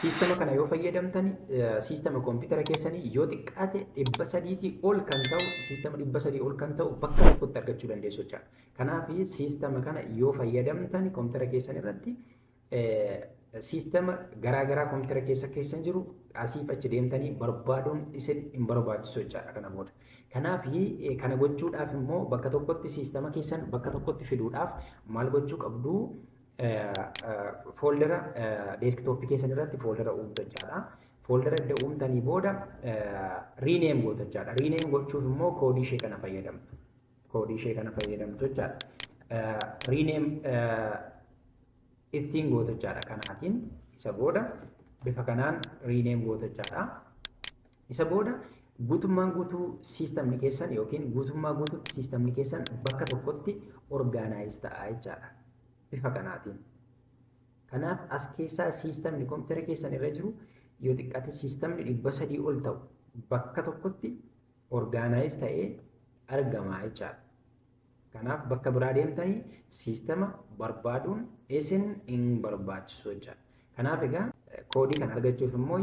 Siistama kana yoo fayyadamtan siistama koompitara keessanii yoo xiqqaate 300 ol kan ta'u siistama 300 ol kan ta'u bakka tokkotti argachuu dandeessu jechuudha. Kanaaf siistama kana yoo fayyadamtan koompitara keessan irratti siistama garaagaraa koompitara keessan jiru asiif achi deemtanii barbaaduun isin hin barbaachisu jechuudha kana booda. Kanaaf kana gochuudhaaf immoo bakka tokkotti siistama keessan bakka tokkotti fiduudhaaf maal gochuu qabdu? Fooldera deesktooppii keessan irratti fooldera uumtu jechaadha. Fooldera edda uumtanii booda riineem gootu jechaadha. Riineem gochuuf immoo koodii ishee kana fayyadamtu. Koodii ishee kana fayyadamtu jechaadha. Riineem ittiin gootu jechaadha. Kanaatiin isa booda bifa kanaan riineem gootu jechaadha. Isa booda guutummaan guutuu siistamni keessan yookiin guutummaa guutuutti siistamni keessan bakka tokkotti orgaanaayiz ta'a jechaadha. Bifa kanaatiin. Kanaaf as keessaa siistamni koompitara keessan irra jiru yoo xiqqaate siistamni 300 ol ta'u bakka tokkotti orgaanaayiz ta'ee argama jechaadha. Kanaaf bakka biraa deemtanii siistama barbaaduun isin hin barbaachisu jechaadha. Kanaaf egaa koodii kan argachuuf immoo